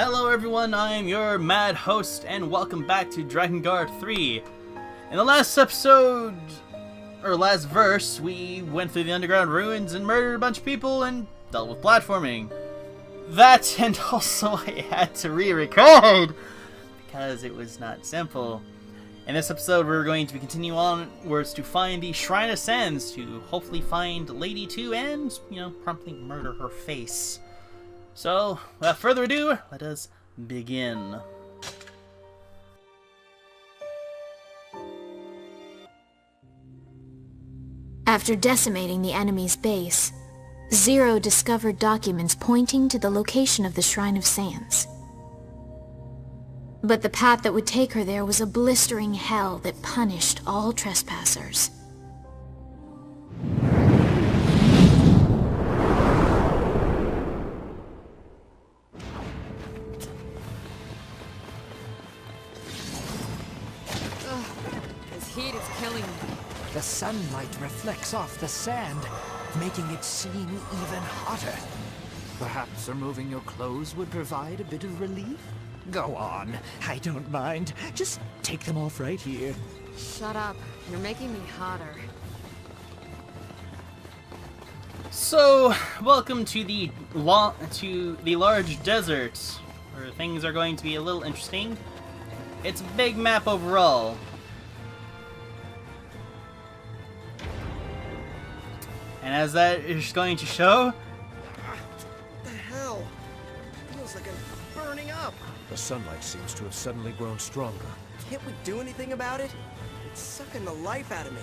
Hello everyone, I am your mad host, and welcome back to Drakengard 3. In the last episode, or last verse, we went through the underground ruins and murdered a bunch of people and dealt with platforming. That, and also I had to re-record, because it was not simple. In this episode, we're going to continue onwards to find the Shrine of Sands, to hopefully find Lady 2 and, promptly murder her face. So, without further ado, let us begin. After decimating the enemy's base, Zero discovered documents pointing to the location of the Shrine of Sands. But the path that would take her there was a blistering hell that punished all trespassers. Heat is killing me. The sunlight reflects off the sand, making it seem even hotter. Perhaps removing your clothes would provide a bit of relief? Go on, I don't mind. Just take them off right here. Shut up. You're making me hotter. So, welcome to the large desert, where things are going to be a little interesting. It's a big map overall. And as that is going to show... What the hell? Feels like I'm burning up. The sunlight seems to have suddenly grown stronger. Can't we do anything about it? It's sucking the life out of me.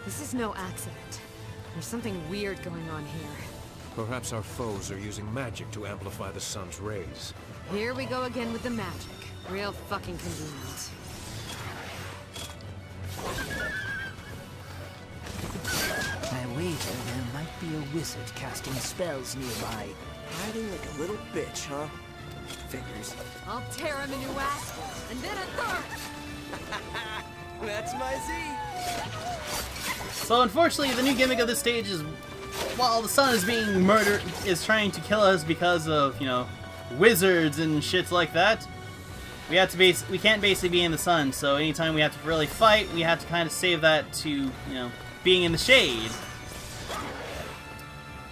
This is no accident. There's something weird going on here. Perhaps our foes are using magic to amplify the sun's rays. Here we go again with the magic. Real fucking convenient. I wager there might be a wizard casting spells nearby. Hiding like a little bitch, huh? Figures. I'll tear him a new asshole, and then a third! That's my Z! So unfortunately, the new gimmick of this stage is, while the sun is being murdered, is trying to kill us because of, wizards and shits like that. We can't basically be in the sun, so anytime we have to really fight, we have to kind of save that to, being in the shade.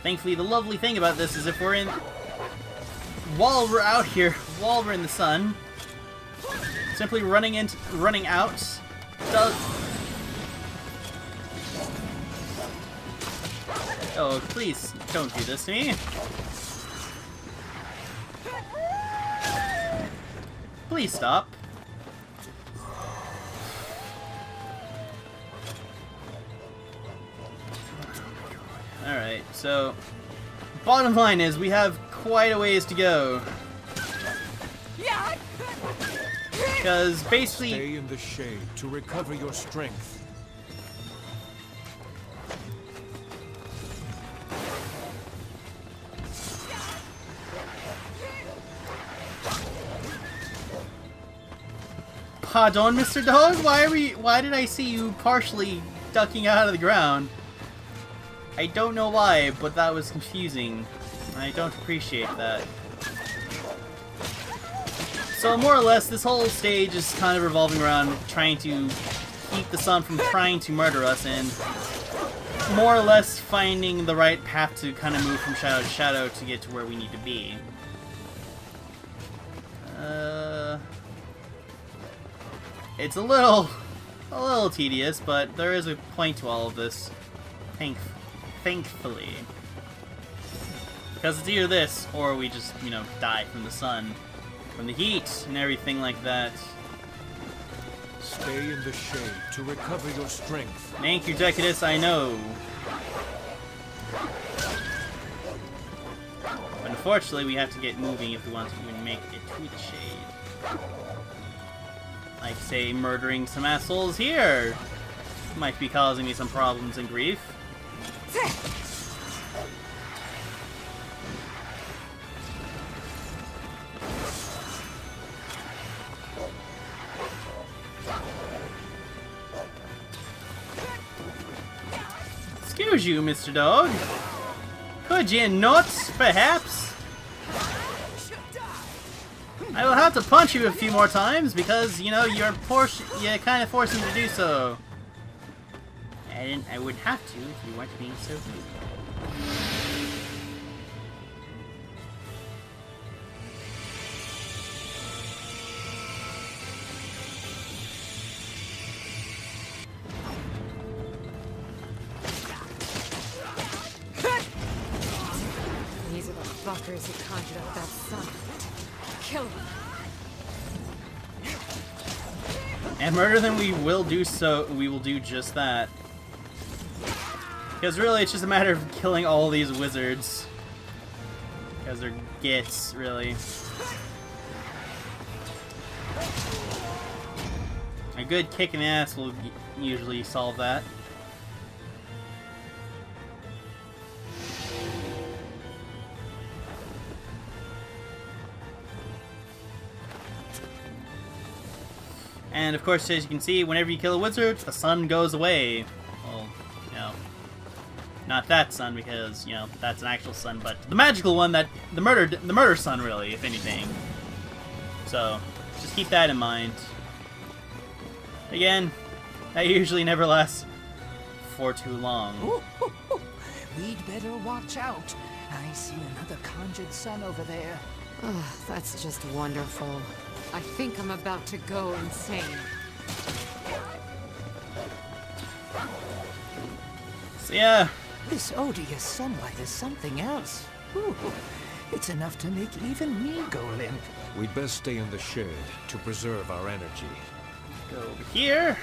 Thankfully, the lovely thing about this is if we're in... While we're out here, while we're in the sun, simply running out does... Oh, please, don't do this to me. Please stop. Alright, so bottom line is we have quite a ways to go. Because basically... Stay in the shade to recover your strength. Pardon, Mr. Dog? Why did I see you partially ducking out of the ground? I don't know why, but that was confusing. I don't appreciate that. So more or less, this whole stage is kind of revolving around trying to keep the sun from trying to murder us, and more or less finding the right path to kind of move from shadow to shadow to get to where we need to be. It's a little tedious, but there is a point to all of this. Thankfully. Because it's either this, or we just, die from the sun. From the heat, and everything like that. Stay in the shade to recover your strength. Thank you, Decadus, I know. But unfortunately, we have to get moving if we want to even make it to the shade. Like, say, murdering some assholes here. Might be causing me some problems and grief. Excuse you, Mr. Dog. Could you not, perhaps? I will have to punch you a few more times because, you know, you kind of forced me to do so. I wouldn't have to if you weren't being so rude. These are the fuckers who conjured up that sun. Kill them. And murder them, we will do so. We will do just that. Because really, it's just a matter of killing all these wizards. Because they're gits, really. A good kick in the ass will usually solve that. And of course, as you can see, whenever you kill a wizard, the sun goes away. Well, you know, not that sun because, you know, that's an actual sun, but the magical one that the murder sun, really, if anything. So just keep that in mind. Again, that usually never lasts for too long. Ooh, we'd better watch out. I see another conjured sun over there. Ugh, that's just wonderful. I think I'm about to go insane. So yeah. This odious sunlight is something else. Ooh, it's enough to make even me go limp. We'd best stay in the shade to preserve our energy. Go over here.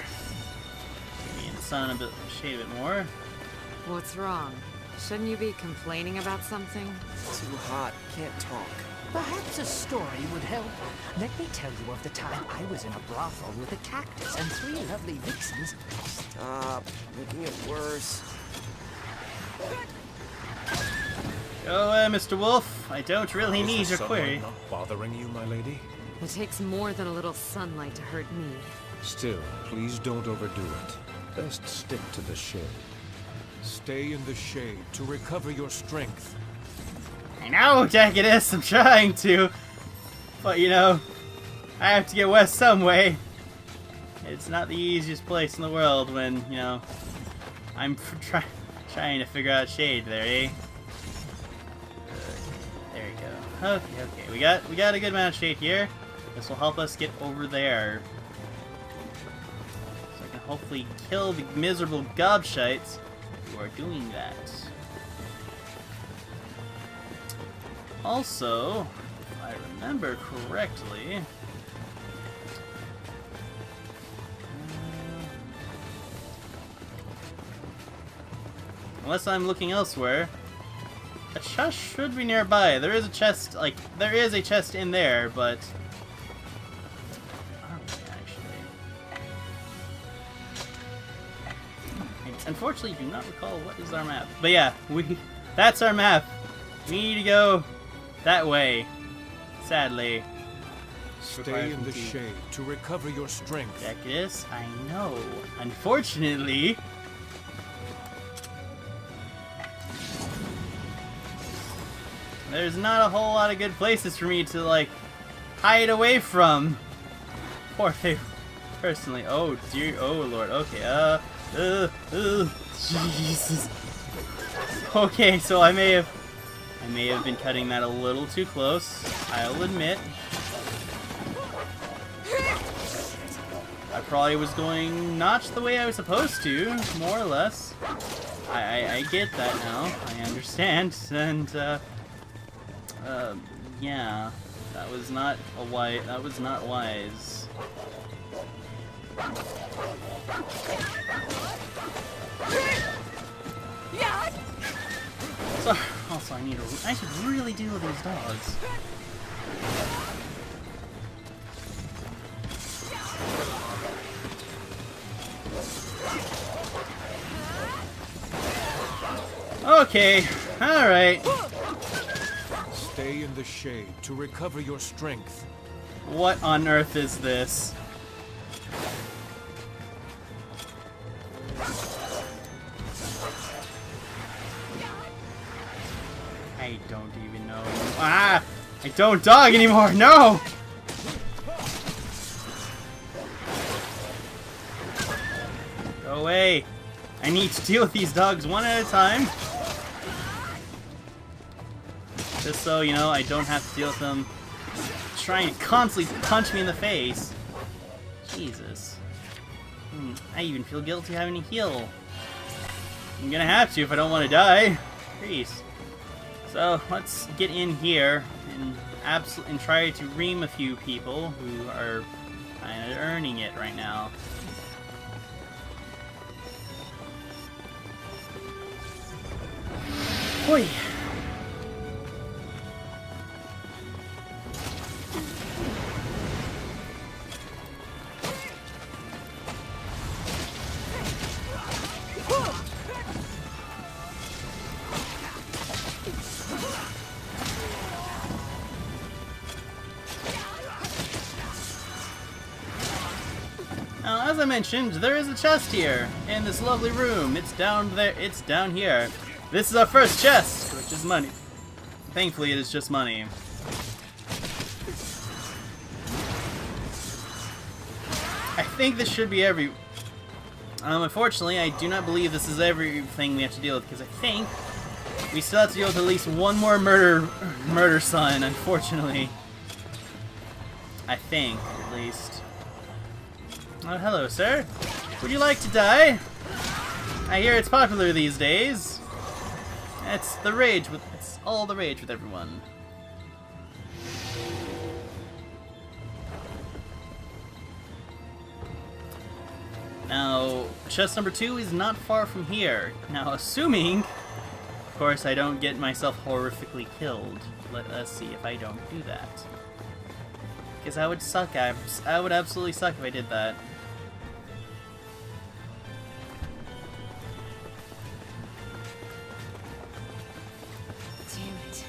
Maybe in the sun a bit, shade a bit more. What's wrong? Shouldn't you be complaining about something? Too hot. Can't talk. Perhaps a story would help. Let me tell you of the time I was in a brothel with a cactus and 3 lovely vixens. Stop. Making it worse. Go Mr. Wolf. I don't really Is need the your sunlight query. not bothering you, my lady? It takes more than a little sunlight to hurt me. Still, please don't overdo it. Best stick to the shade. Stay in the shade to recover your strength. I know, Jackass, I'm trying to. But, you know, I have to get west some way. It's not the easiest place in the world when, you know, I'm trying to figure out shade there, eh? There we go. Okay. We got a good amount of shade here. This will help us get over there. So I can hopefully kill the miserable gobshites who are doing that. Also, if I remember correctly, unless I'm looking elsewhere, a chest should be nearby. There is a chest, there is a chest in there, but I unfortunately do not recall what is our map. But yeah, that's our map. We need to go that way, sadly. Stay in the shade to recover your strength. Jackass, I know. Unfortunately, there's not a whole lot of good places for me to, like, hide away from. Poor thing, personally. Oh dear, oh lord, okay, Jesus. Okay, so I may have been cutting that a little too close, I'll admit. I probably was going not the way I was supposed to, more or less. I get that now, I understand, and, yeah, that was not wise. So, also, I should really deal with these dogs. Okay, alright. Stay in the shade to recover your strength. What on earth is this? I don't even know. Ah! I don't dog anymore! No! Go away. I need to deal with these dogs one at a time. Just so, you know, I don't have to deal with them trying to constantly punch me in the face. Jesus. I even feel guilty having to heal. I'm gonna have to if I don't want to die. Jeez. So, let's get in here and try to ream a few people who are kind of earning it right now. Oi. Now, as I mentioned, there is a chest here in this lovely room. It's down there. It's down here. This is our first chest, which is money. Thankfully, it is just money. I think this should be every... unfortunately, I do not believe this is everything we have to deal with, because I think we still have to deal with at least one more murder son, unfortunately. I think, at least. Oh, hello, sir. Would you like to die? I hear it's popular these days. It's the rage with... it's all the rage with everyone. Now, chest number 2 is not far from here. Now, assuming, of course, I don't get myself horrifically killed. Let us see if I don't do that. Because I would suck. I would absolutely suck if I did that. Damn it.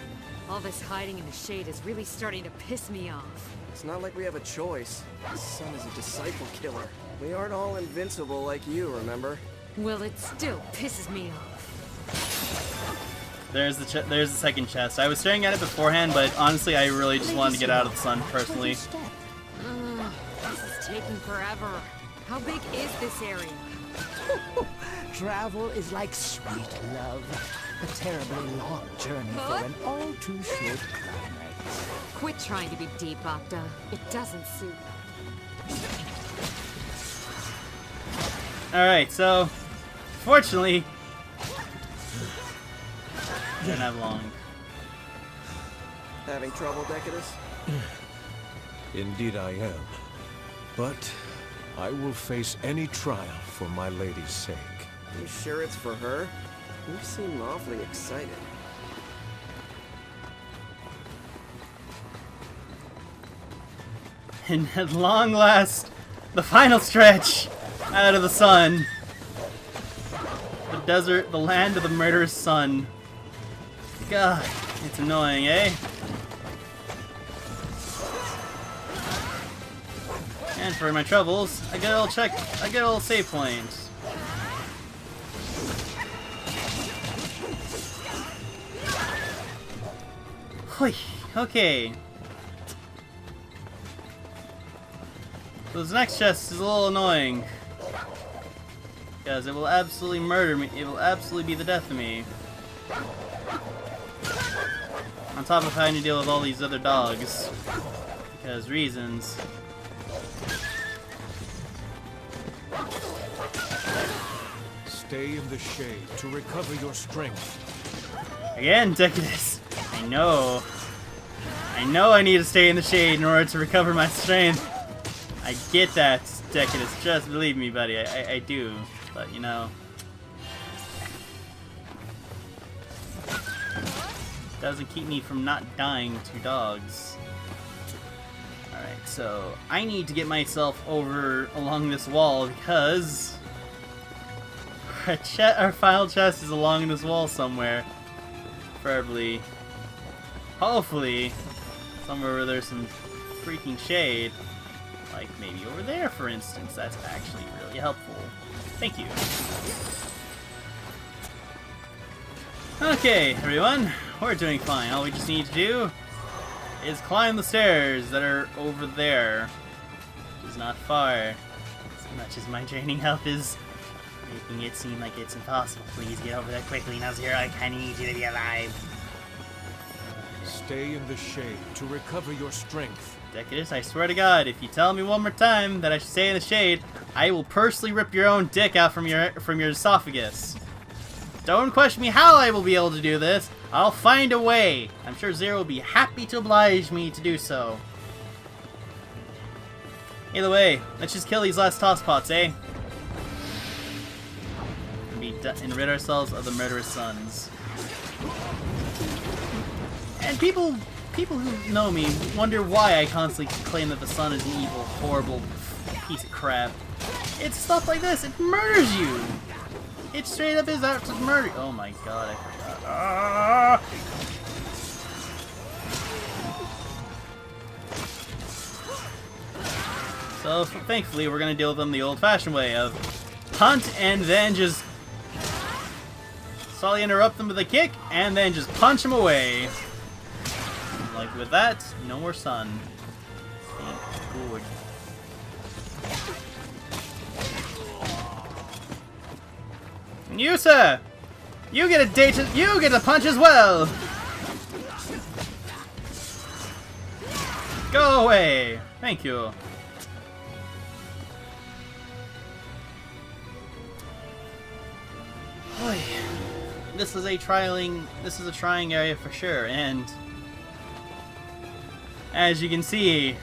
All this hiding in the shade is really starting to piss me off. It's not like we have a choice. The sun is a disciple killer. We aren't all invincible like you, remember? Well, it still pisses me off. There's the second chest. I was staring at it beforehand, but honestly, I really just wanted to get out of the sun personally. This is taking forever. How big is this area? Travel is like sweet love. A terribly long journey for an all too short climax. Quit trying to be deep, Octa. It doesn't suit. Alright, so, fortunately, I didn't have long. Having trouble, Decadus? Indeed I am. But I will face any trial for my lady's sake. You sure it's for her? You seem awfully excited. And at long last, the final stretch out of the sun. The desert, the land of the murderous sun. God, it's annoying, eh? And for my troubles, I get a little save point. Hoi, okay. So this next chest is a little annoying. Because it will absolutely murder me. It will absolutely be the death of me. On top of having to deal with all these other dogs. Because reasons. Stay in the shade to recover your strength. Again, Decadus. I know. I know I need to stay in the shade in order to recover my strength. I get that, Decadus. Just believe me, buddy. I do. But, you know. Doesn't keep me from not dying to dogs. Alright, so I need to get myself over along this wall because our final chest is along this wall somewhere. Preferably, hopefully, somewhere where there's some freaking shade. Like maybe over there, for instance. That's actually really helpful. Thank you. Okay, everyone. We're doing fine. All we just need to do is climb the stairs that are over there. Which is not far. As much as my draining health is Making it seem like it's impossible. Please get over there quickly now, Zero. I kinda need you to be alive. Stay in the shade to recover your strength. Decadus, I swear to God, if you tell me one more time that I should stay in the shade, I will personally rip your own dick out from your esophagus. Don't question me how I will be able to do this. I'll find a way. I'm sure Zero will be happy to oblige me to do so. Either way, let's just kill these last tosspots, eh? And rid ourselves of the murderous sons. And people who know me wonder why I constantly claim that the sun is an evil, horrible piece of crap. It's stuff like this. It murders you. It straight up is out to murder. Oh my god, I forgot. Ah! So thankfully, we're gonna deal with them the old-fashioned way of hunt and then just slowly interrupt them with a kick and then just punch them away. Like with that, no more sun. Good. And you, sir, you get a punch as well. Go away. Thank you. Boy, this is a trying area for sure, and as you can see,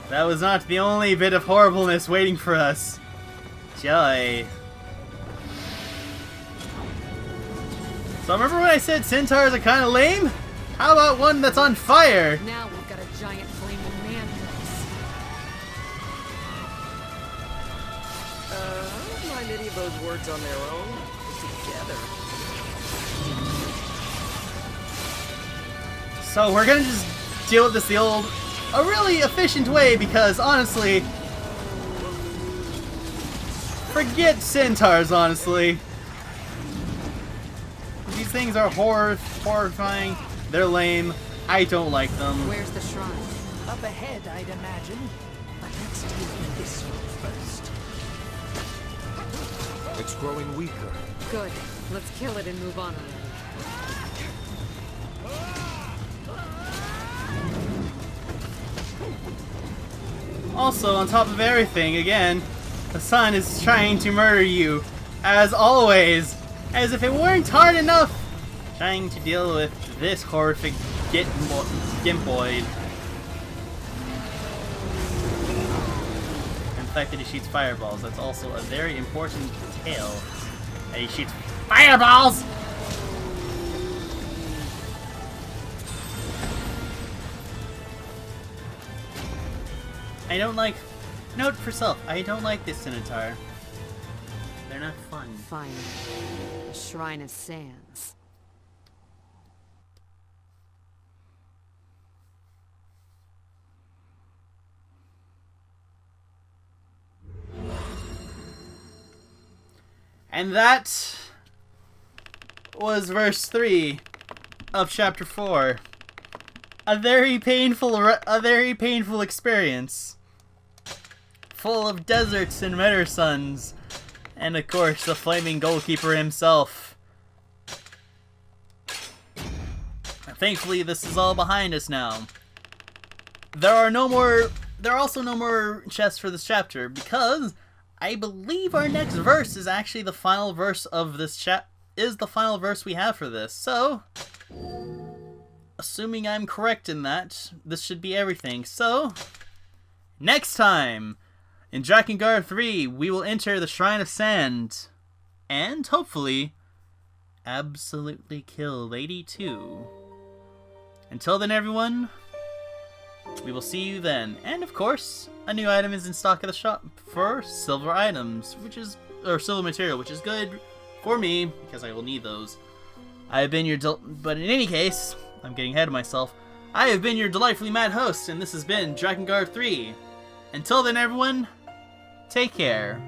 that was not the only bit of horribleness waiting for us. Joy. So remember when I said centaurs are kind of lame? How about one that's on fire? Now we've got a giant flaming man I don't mind any of those words on their own. Together. So we're gonna just deal with this a really efficient way, because honestly, forget centaurs, honestly. These things are horrifying, they're lame, I don't like them. Where's the shrine? Up ahead, I'd imagine. But let's deal with this one first. It's growing weaker. Good. Let's kill it and move on already. Also, on top of everything, again, the sun is trying to murder you, as always, as if it weren't hard enough trying to deal with this horrific gimpoid. And the fact that he shoots fireballs, that's also a very important detail. That he shoots fireballs! I don't like... Note for self, I don't like this Centaur. They're not fun. Fine. The Shrine of Sands. And that was verse 3 of chapter 4. A very painful experience. Full of deserts and murder suns. And of course, the flaming goalkeeper himself. Thankfully, this is all behind us now. There are also no more chests for this chapter, because I believe our next verse is actually the final verse of this is the final verse we have for this. So, assuming I'm correct in that, this should be everything. So, next time, in Drakengard 3, we will enter the Shrine of Sand, and hopefully, absolutely kill Lady 2. Until then, everyone, we will see you then. And of course, a new item is in stock at the shop for silver items, or silver material, which is good for me, because I will need those. I have been your but in any case, I'm getting ahead of myself. I have been your delightfully mad host, and this has been Drakengard 3. Until then, everyone, take care.